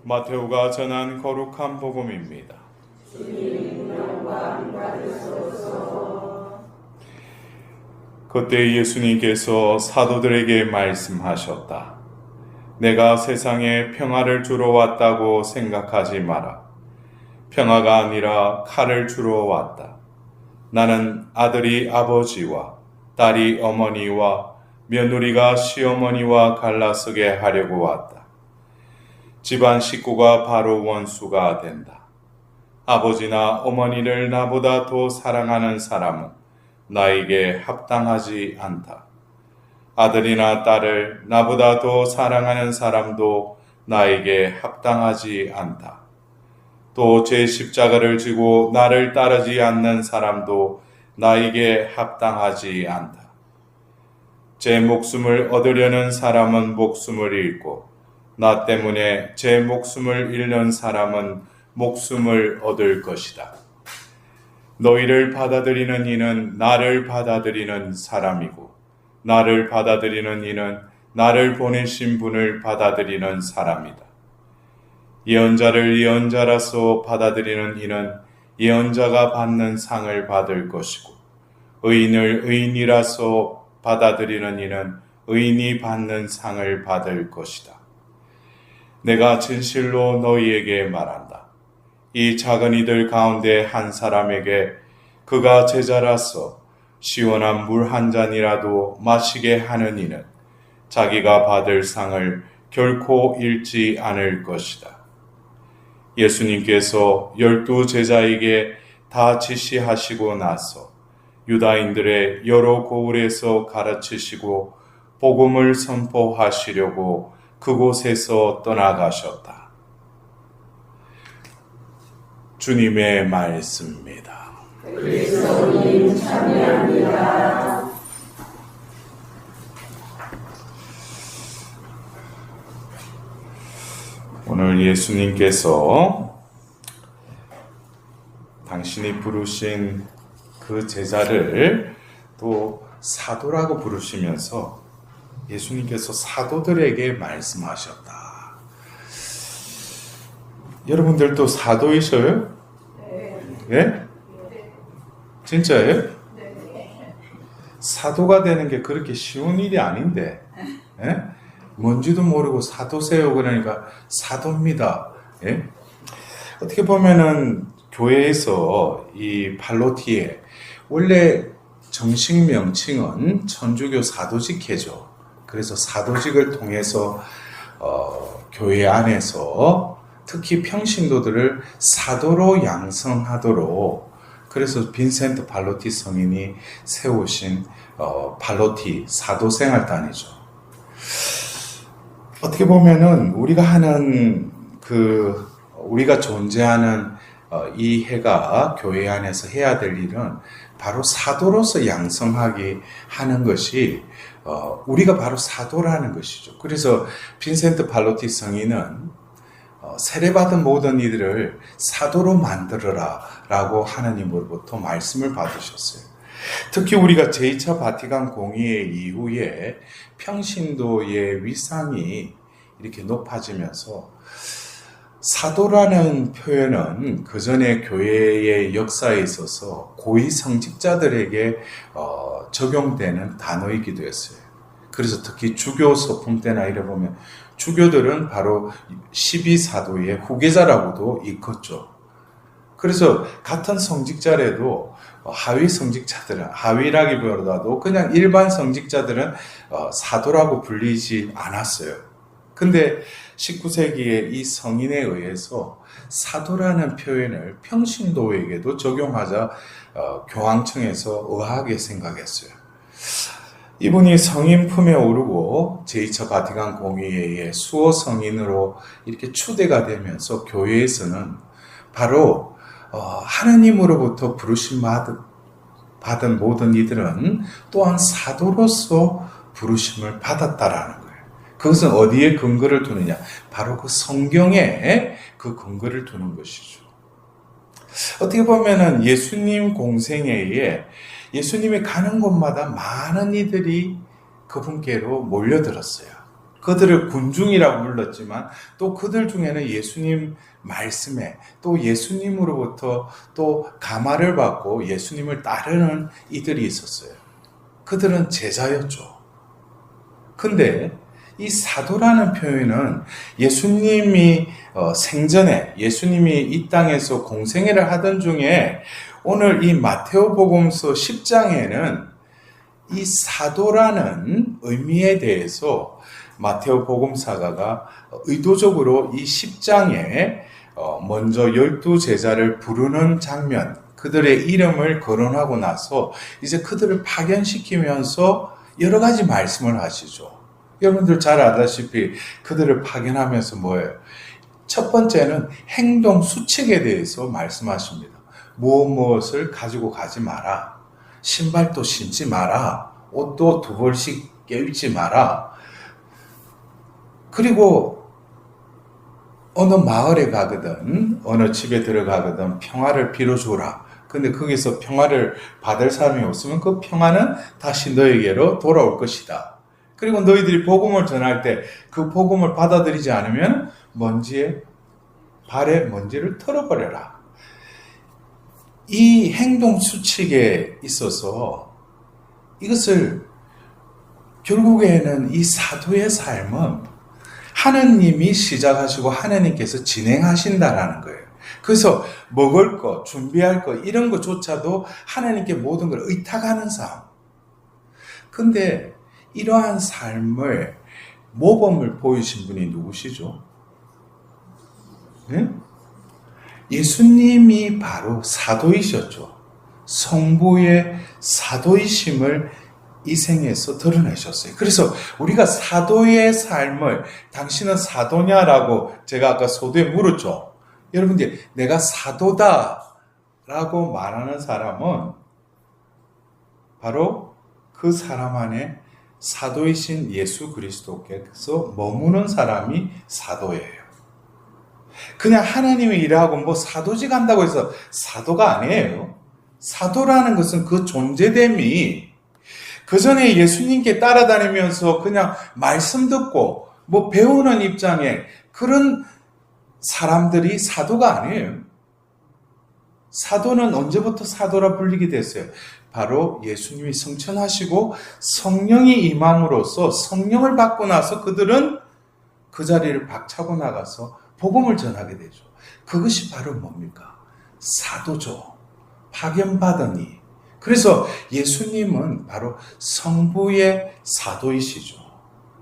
마테오가 전한 거룩한 복음입니다. 그때 예수님께서 사도들에게 말씀하셨다. 내가 세상에 평화를 주러 왔다고 생각하지 마라. 평화가 아니라 칼을 주러 왔다. 나는 아들이 아버지와 딸이 어머니와 며느리가 시어머니와 갈라서게 하려고 왔다. 집안 식구가 바로 원수가 된다. 아버지나 어머니를 나보다 더 사랑하는 사람은 나에게 합당하지 않다. 아들이나 딸을 나보다 더 사랑하는 사람도 나에게 합당하지 않다. 또 제 십자가를 지고 나를 따르지 않는 사람도 나에게 합당하지 않다. 제 목숨을 얻으려는 사람은 목숨을 잃고 나 때문에 제 목숨을 잃는 사람은 목숨을 얻을 것이다. 너희를 받아들이는 이는 나를 받아들이는 사람이고 나를 받아들이는 이는 나를 보내신 분을 받아들이는 사람이다. 예언자를 예언자라서 받아들이는 이는 예언자가 받는 상을 받을 것이고 의인을 의인이라서 받아들이는 이는 의인이 받는 상을 받을 것이다. 내가 진실로 너희에게 말한다. 이 작은 이들 가운데 한 사람에게 그가 제자라서 시원한 물 한 잔이라도 마시게 하는 이는 자기가 받을 상을 결코 잃지 않을 것이다. 예수님께서 12 제자에게 다 지시하시고 나서 유다인들의 여러 고을에서 가르치시고 복음을 선포하시려고 그곳에서 떠나가셨다. 주님의 말씀입니다. 그리스도님 참여합니다. 오늘 예수님께서 당신이 부르신 그 제자를 또 사도라고 부르시면서 예수님께서 사도들에게 말씀하셨다. 여러분들도 사도이셔요? 네? 진짜예요? 사도가 되는 게 그렇게 쉬운 일이 아닌데, 예? 뭔지도 모르고 사도세요. 그러니까 사도입니다. 예? 어떻게 보면은 교회에서 이 팔로티에 원래 정식 명칭은 천주교 사도직회죠. 그래서 사도직을 통해서 교회 안에서 특히 평신도들을 사도로 양성하도록 그래서 빈센트 팔로티 성인이 세우신 팔로티 사도생활단이죠. 어떻게 보면은 우리가 존재하는 이 해가 교회 안에서 해야 될 일은 바로 사도로서 양성하게 하는 것이 우리가 바로 사도라는 것이죠. 그래서 빈센트 팔로티 성인은 세례받은 모든 이들을 사도로 만들어라 라고 하나님으로부터 말씀을 받으셨어요. 특히 우리가 제2차 바티칸 공의회 이후에 평신도의 위상이 이렇게 높아지면서 사도라는 표현은 그 전에 교회의 역사에 있어서 고위 성직자들에게 적용되는 단어이기도 했어요. 그래서 특히 주교 서품 때나 이래 보면 주교들은 바로 12사도의 후계자라고도 일컫죠. 그래서 같은 성직자라도 하위 성직자들은, 하위라기보다도 그냥 일반 성직자들은 사도라고 불리지 않았어요. 근데 19세기에 이 성인에 의해서 사도라는 표현을 평신도에게도 적용하자 교황청에서 의아하게 생각했어요. 이분이 성인 품에 오르고 제2차 바티칸 공의회의 수호 성인으로 이렇게 추대가 되면서 교회에서는 바로 하나님으로부터 부르심 받은 모든 이들은 또한 사도로서 부르심을 받았다라는 거예요. 그것은 어디에 근거를 두느냐? 바로 그 성경에 그 근거를 두는 것이죠. 어떻게 보면은 예수님 공생애에 예수님이 가는 곳마다 많은 이들이 그분께로 몰려들었어요. 그들을 군중이라고 불렀지만 또 그들 중에는 예수님 말씀에 또 예수님으로부터 또 감화를 받고 예수님을 따르는 이들이 있었어요. 그들은 제자였죠. 근데 이 사도라는 표현은 예수님이 생전에 예수님이 이 땅에서 공생애를 하던 중에 오늘 이 마테오복음서 10장에는 이 사도라는 의미에 대해서 마테오 복음사가가 의도적으로 이 10장에 먼저 12제자를 부르는 장면, 그들의 이름을 거론하고 나서 이제 그들을 파견시키면서 여러 가지 말씀을 하시죠. 여러분들 잘 알다시피 그들을 파견하면서 뭐예요? 첫 번째는 행동 수칙에 대해서 말씀하십니다. 무엇을 가지고 가지 마라. 신발도 신지 마라. 옷도 2벌씩 껴입지 마라. 그리고 어느 마을에 가거든, 어느 집에 들어가거든 평화를 빌어주라. 근데 거기서 평화를 받을 사람이 없으면 그 평화는 다시 너에게로 돌아올 것이다. 그리고 너희들이 복음을 전할 때 그 복음을 받아들이지 않으면 발에 먼지를 털어버려라. 이 행동 수칙에 있어서 이것을 결국에는 이 사도의 삶은 하나님이 시작하시고 하나님께서 진행하신다라는 거예요. 그래서 먹을 거, 준비할 거 이런 것조차도 하나님께 모든 걸 의탁하는 삶. 근데 이러한 삶을 모범을 보이신 분이 누구시죠? 네? 예수님이 바로 사도이셨죠. 성부의 사도이심을 이 생에서 드러내셨어요. 그래서 우리가 사도의 삶을 당신은 사도냐라고 제가 아까 소도에 물었죠. 여러분들 내가 사도다 라고 말하는 사람은 바로 그 사람 안에 사도이신 예수 그리스도께서 머무는 사람이 사도예요. 그냥 하나님의 일하고 뭐 사도직 한다고 해서 사도가 아니에요. 사도라는 것은 그 존재됨이 그 전에 예수님께 따라다니면서 그냥 말씀 듣고 뭐 배우는 입장에 그런 사람들이 사도가 아니에요. 사도는 언제부터 사도라 불리게 됐어요? 바로 예수님이 성천하시고 성령이 임함으로써 성령을 받고 나서 그들은 그 자리를 박차고 나가서 복음을 전하게 되죠. 그것이 바로 뭡니까? 사도죠. 파견받으니. 그래서 예수님은 바로 성부의 사도이시죠.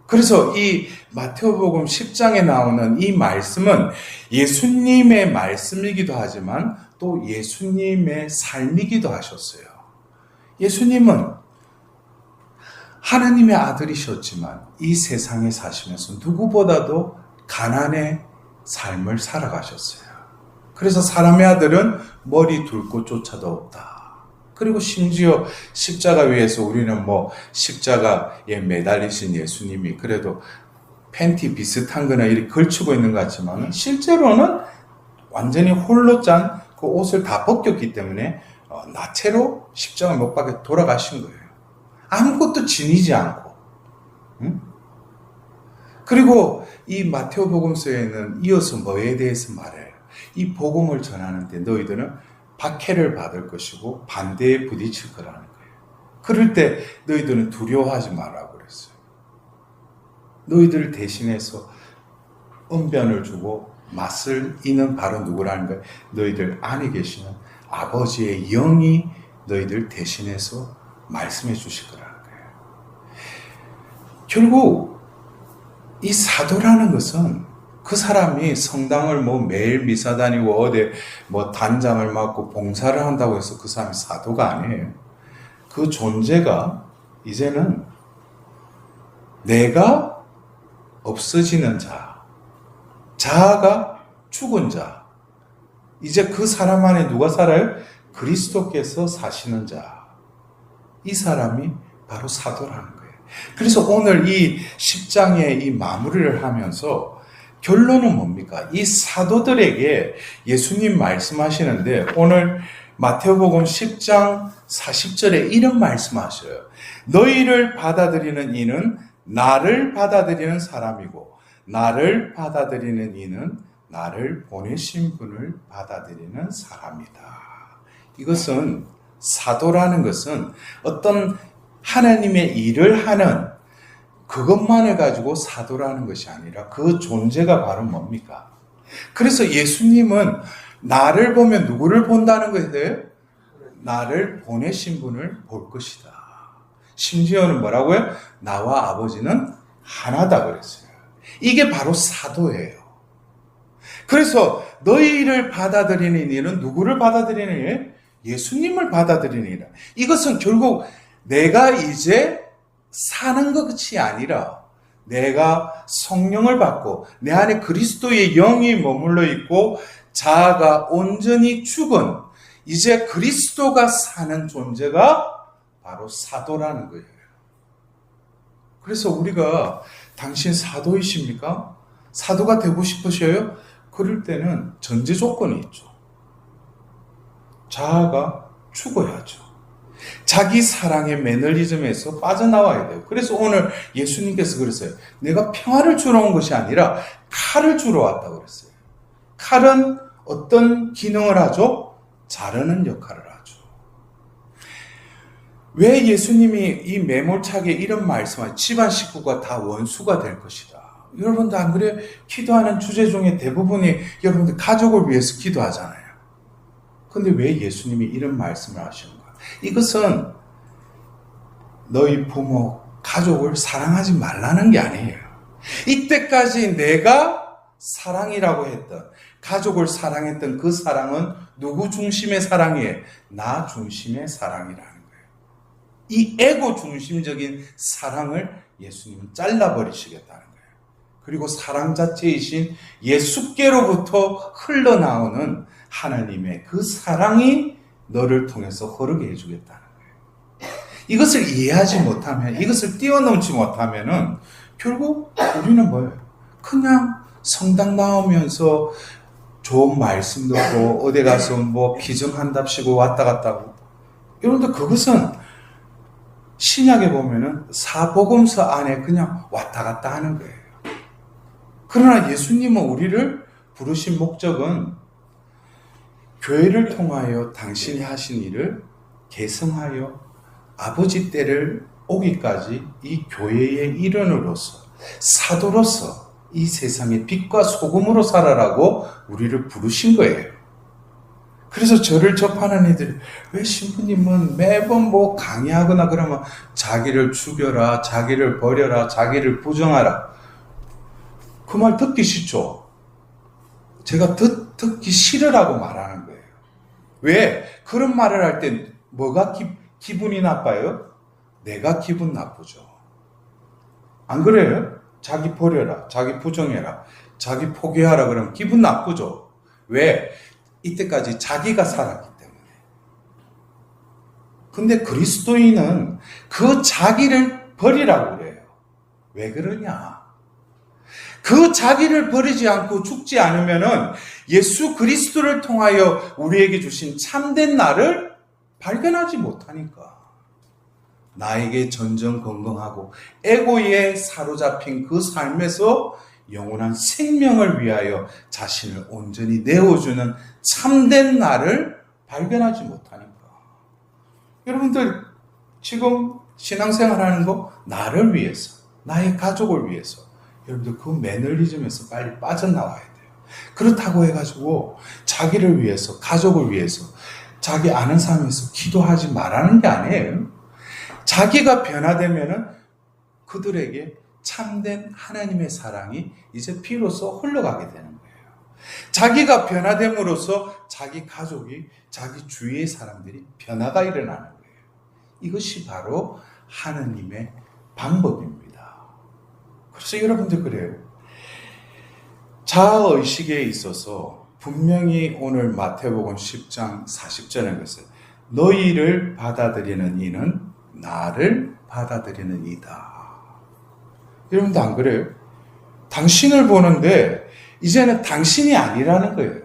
그래서 이 마태복음 10장에 나오는 이 말씀은 예수님의 말씀이기도 하지만 또 예수님의 삶이기도 하셨어요. 예수님은 하나님의 아들이셨지만 이 세상에 사시면서 누구보다도 가난의 삶을 살아가셨어요. 그래서 사람의 아들은 머리 둘 곳조차도 없다. 그리고 심지어 십자가 위에서 우리는 뭐 십자가에 매달리신 예수님이 그래도 팬티 비슷한 거나 이렇게 걸치고 있는 것 같지만 실제로는 완전히 홀로 짠 그 옷을 다 벗겼기 때문에 나체로 십자가 못 박혀 돌아가신 거예요. 아무것도 지니지 않고. 응? 그리고 이 마태복음서에는 이어서 뭐에 대해서 말해요? 이 복음을 전하는데 너희들은 박해를 받을 것이고 반대에 부딪힐 거라는 거예요. 그럴 때 너희들은 두려워하지 말라고 그랬어요. 너희들을 대신해서 은변을 주고 맞설 이는 바로 누구라는 거예요? 너희들 안에 계시는 아버지의 영이 너희들 대신해서 말씀해 주실 거라는 거예요. 결국 이 사도라는 것은 그 사람이 성당을 뭐 매일 미사 다니고 어디 뭐 단장을 맡고 봉사를 한다고 해서 그 사람이 사도가 아니에요. 그 존재가 이제는 내가 없어지는 자, 자아가 죽은 자. 이제 그 사람 안에 누가 살아요? 그리스도께서 사시는 자. 이 사람이 바로 사도라는 거예요. 그래서 오늘 이 10장의 이 마무리를 하면서 결론은 뭡니까? 이 사도들에게 예수님 말씀하시는데 오늘 마태복음 10장 40절에 이런 말씀하셔요. 너희를 받아들이는 이는 나를 받아들이는 사람이고 나를 받아들이는 이는 나를 보내신 분을 받아들이는 사람이다. 이것은 사도라는 것은 어떤 하나님의 일을 하는 그것만을 가지고 사도라는 것이 아니라 그 존재가 바로 뭡니까? 그래서 예수님은 나를 보면 누구를 본다는 거예요? 나를 보내신 분을 볼 것이다. 심지어는 뭐라고요? 나와 아버지는 하나다 그랬어요. 이게 바로 사도예요. 그래서 너희를 받아들이는 일은 누구를 받아들이는 일? 예수님을 받아들이는 일. 이것은 결국 내가 이제 사는 것이 아니라 내가 성령을 받고 내 안에 그리스도의 영이 머물러 있고 자아가 온전히 죽은 이제 그리스도가 사는 존재가 바로 사도라는 거예요. 그래서 우리가 당신 사도이십니까? 사도가 되고 싶으셔요? 그럴 때는 전제 조건이 있죠. 자아가 죽어야죠. 자기 사랑의 매너리즘에서 빠져나와야 돼요. 그래서 오늘 예수님께서 그랬어요. 내가 평화를 주러 온 것이 아니라 칼을 주러 왔다고 그랬어요. 칼은 어떤 기능을 하죠? 자르는 역할을 하죠. 왜 예수님이 이 매몰차게 이런 말씀을 집안 식구가 다 원수가 될 것이다. 여러분도 안 그래요? 기도하는 주제 중에 대부분이 여러분들 가족을 위해서 기도하잖아요. 근데 왜 예수님이 이런 말씀을 하시는 거야? 이것은 너희 부모, 가족을 사랑하지 말라는 게 아니에요. 이때까지 내가 사랑이라고 했던, 가족을 사랑했던 그 사랑은 누구 중심의 사랑이에요? 나 중심의 사랑이라는 거예요. 이 에고 중심적인 사랑을 예수님은 잘라버리시겠다는 거예요. 그리고 사랑 자체이신 예수께로부터 흘러나오는 하나님의 그 사랑이 너를 통해서 흐르게 해주겠다는 거예요. 이것을 이해하지 못하면, 이것을 뛰어넘지 못하면은 결국 우리는 뭐예요? 그냥 성당 나오면서 좋은 말씀 듣고 어디 가서 뭐 기증한답시고 왔다 갔다 하고. 여러분들 그것은 신약에 보면은 사복음서 안에 그냥 왔다 갔다 하는 거예요. 그러나 예수님은 우리를 부르신 목적은 교회를 통하여 당신이 하신 일을 계승하여 아버지 때를 오기까지 이 교회의 일원으로서 사도로서 이 세상의 빛과 소금으로 살아라고 우리를 부르신 거예요. 그래서 저를 접하는 애들이 왜 신부님은 매번 뭐 강의하거나 그러면 자기를 죽여라, 자기를 버려라, 자기를 부정하라. 그 말 듣기 싫죠? 제가 듣기 싫으라고 말하는 거예요. 왜? 그런 말을 할 때 뭐가 기분이 나빠요? 내가 기분 나쁘죠. 안 그래요? 자기 버려라, 자기 부정해라, 자기 포기하라 그러면 기분 나쁘죠. 왜? 이때까지 자기가 살았기 때문에. 근데 그리스도인은 그 자기를 버리라고 그래요. 왜 그러냐? 그 자기를 버리지 않고 죽지 않으면은 예수 그리스도를 통하여 우리에게 주신 참된 나를 발견하지 못하니까. 나에게 전전긍긍하고 에고에 사로잡힌 그 삶에서 영원한 생명을 위하여 자신을 온전히 내어주는 참된 나를 발견하지 못하니까. 여러분들 지금 신앙생활하는 거 나를 위해서, 나의 가족을 위해서. 여러분들 그 매너리즘에서 빨리 빠져나와야 돼요. 그렇다고 해가지고 자기를 위해서, 가족을 위해서, 자기 아는 사람에서 기도하지 말라는 게 아니에요. 자기가 변화되면은 그들에게 참된 하나님의 사랑이 이제 비로소 흘러가게 되는 거예요. 자기가 변화됨으로써 자기 가족이, 자기 주위의 사람들이 변화가 일어나는 거예요. 이것이 바로 하나님의 방법입니다. 그래서 여러분들 그래요. 자아의식에 있어서 분명히 오늘 마태복음 10장 40절에 그랬어요. 너희를 받아들이는 이는 나를 받아들이는 이다. 여러분도 안 그래요? 당신을 보는데 이제는 당신이 아니라는 거예요.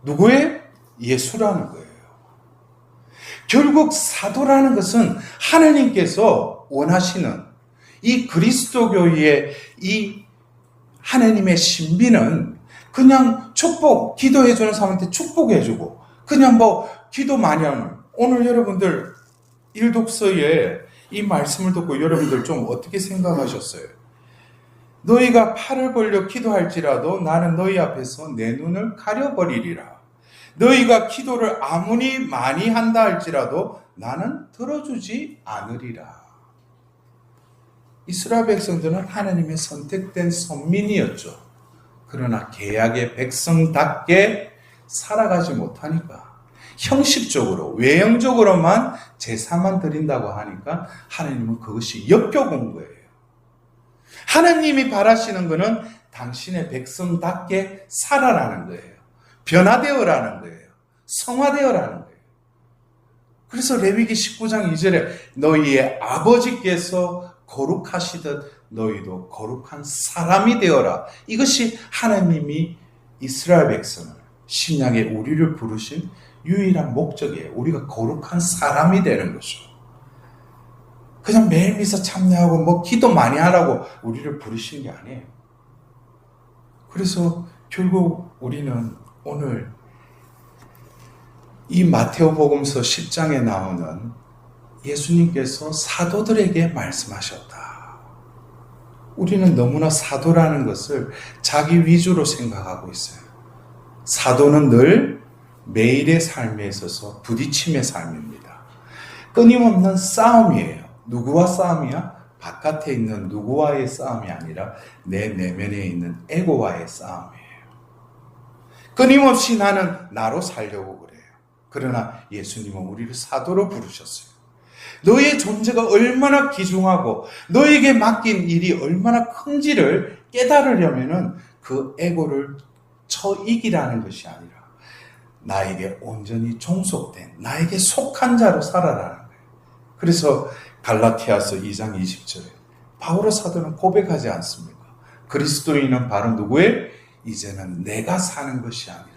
누구의? 예수라는 거예요. 결국 사도라는 것은 하나님께서 원하시는 이 그리스도교의 이 하나님의 신비는 그냥 축복, 기도해주는 사람한테 축복해주고, 그냥 뭐 기도 많이 하는, 오늘 여러분들 일독서에 이 말씀을 듣고 여러분들 좀 어떻게 생각하셨어요? 너희가 팔을 벌려 기도할지라도 나는 너희 앞에서 내 눈을 가려버리리라. 너희가 기도를 아무리 많이 한다 할지라도 나는 들어주지 않으리라. 이스라엘 백성들은 하나님의 선택된 선민이었죠. 그러나 계약의 백성답게 살아가지 못하니까 형식적으로 외형적으로만 제사만 드린다고 하니까 하나님은 그것이 역겨운 거예요. 하나님이 바라시는 것은 당신의 백성답게 살아라는 거예요. 변화되어라는 거예요. 성화되어라는 거예요. 그래서 레위기 19장 2절에 너희의 아버지께서 거룩하시듯 너희도 거룩한 사람이 되어라. 이것이 하나님이 이스라엘 백성을 신약에 우리를 부르신 유일한 목적이에요. 우리가 거룩한 사람이 되는 거죠. 그냥 매일 미사 참여하고 뭐 기도 많이 하라고 우리를 부르신 게 아니에요. 그래서 결국 우리는 오늘 이 마테오 복음서 10장에 나오는 예수님께서 사도들에게 말씀하셨다. 우리는 너무나 사도라는 것을 자기 위주로 생각하고 있어요. 사도는 늘 매일의 삶에 있어서 부딪힘의 삶입니다. 끊임없는 싸움이에요. 누구와 싸움이야? 바깥에 있는 누구와의 싸움이 아니라 내 내면에 있는 에고와의 싸움이에요. 끊임없이 나는 나로 살려고 그래요. 그러나 예수님은 우리를 사도로 부르셨어요. 너의 존재가 얼마나 귀중하고 너에게 맡긴 일이 얼마나 큰지를 깨달으려면은 그 에고를 쳐 이기라는 것이 아니라 나에게 온전히 종속된, 나에게 속한 자로 살아라는 거예요. 그래서 갈라티아서 2장 20절에 바울의 사도는 고백하지 않습니까? 그리스도인은 바로 누구예요? 이제는 내가 사는 것이 아니라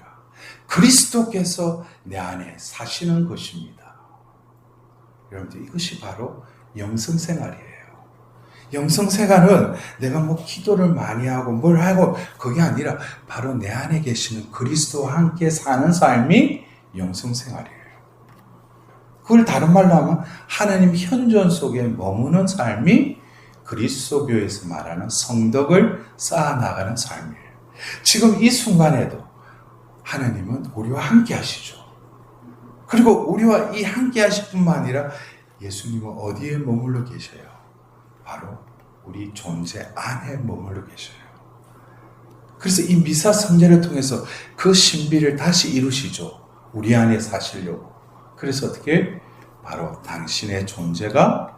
그리스도께서 내 안에 사시는 것입니다. 여러분들 이것이 바로 영성생활이에요. 영성생활은 내가 뭐 기도를 많이 하고 뭘 하고 그게 아니라 바로 내 안에 계시는 그리스도와 함께 사는 삶이 영성생활이에요. 그걸 다른 말로 하면 하나님 현존 속에 머무는 삶이 그리스도교에서 말하는 성덕을 쌓아나가는 삶이에요. 지금 이 순간에도 하나님은 우리와 함께 하시죠. 그리고 우리와 이 함께 하실 뿐만 아니라 예수님은 어디에 머물러 계셔요? 바로 우리 존재 안에 머물러 계셔요. 그래서 이 미사 성제를 통해서 그 신비를 다시 이루시죠. 우리 안에 사시려고. 그래서 어떻게? 바로 당신의 존재가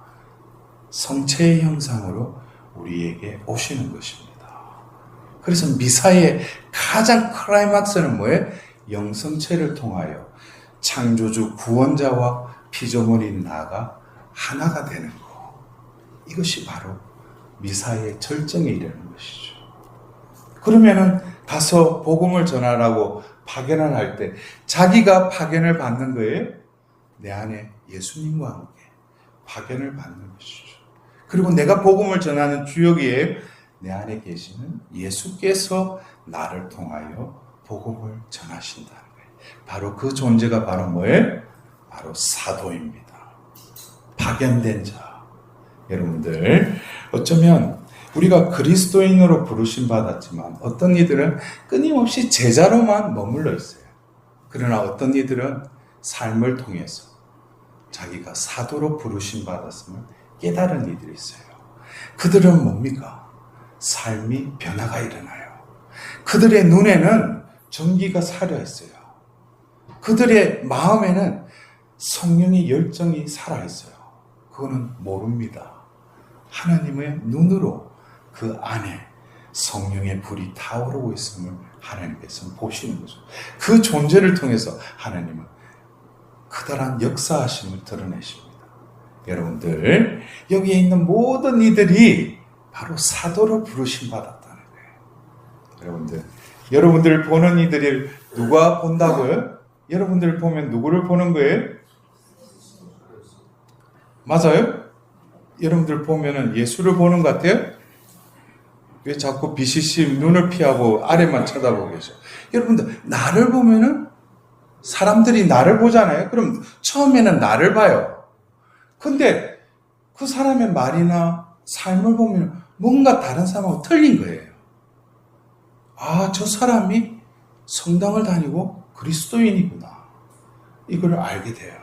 성체의 형상으로 우리에게 오시는 것입니다. 그래서 미사의 가장 클라이막스는 뭐예요? 영성체를 통하여 창조주 구원자와 피조물인 나가 하나가 되는 것. 이것이 바로 미사의 절정에 이르는 것이죠. 그러면은 가서 복음을 전하라고 파견을 할 때 자기가 파견을 받는 거예요? 내 안에 예수님과 함께 파견을 받는 것이죠. 그리고 내가 복음을 전하는 주역이에요. 내 안에 계시는 예수께서 나를 통하여 복음을 전하신다는 거예요. 바로 그 존재가 바로 뭐예요? 바로 사도입니다. 파견된 자. 여러분들 어쩌면 우리가 그리스도인으로 부르심 받았지만 어떤 이들은 끊임없이 제자로만 머물러 있어요. 그러나 어떤 이들은 삶을 통해서 자기가 사도로 부르심 받았음을 깨달은 이들이 있어요. 그들은 뭡니까? 삶이 변화가 일어나요. 그들의 눈에는 전기가 사려 있어요. 그들의 마음에는 성령의 열정이 살아 있어요. 그거는 모릅니다. 하나님의 눈으로 그 안에 성령의 불이 타오르고 있음을 하나님께서 보시는 거죠. 그 존재를 통해서 하나님은 커다란 역사하심을 드러내십니다. 여러분들 여기에 있는 모든 이들이 바로 사도로 부르심 받았다는 거예요. 여러분들 보는 이들을 누가 본다고요? 여러분들 보면 누구를 보는 거예요? 맞아요? 여러분들 보면은 예수를 보는 것 같아요? 왜 자꾸 비시시 눈을 피하고 아래만 쳐다보고 계셔? 여러분들, 나를 보면은 사람들이 나를 보잖아요? 그럼 처음에는 나를 봐요. 근데 그 사람의 말이나 삶을 보면 뭔가 다른 사람하고 틀린 거예요. 아, 저 사람이 성당을 다니고 그리스도인이구나. 이걸 알게 돼요.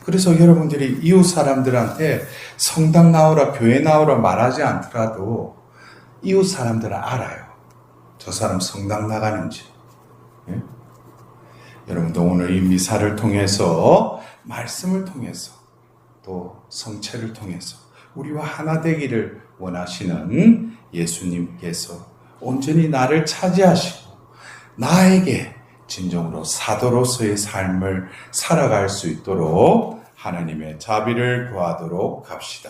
그래서 여러분들이 이웃 사람들한테 성당 나오라, 교회 나오라 말하지 않더라도 이웃 사람들은 알아요. 저 사람 성당 나가는지. 예? 여러분도 오늘 이 미사를 통해서, 말씀을 통해서, 또 성체를 통해서 우리와 하나 되기를 원하시는 예수님께서 온전히 나를 차지하시고 나에게 진정으로 사도로서의 삶을 살아갈 수 있도록 하나님의 자비를 구하도록 합시다.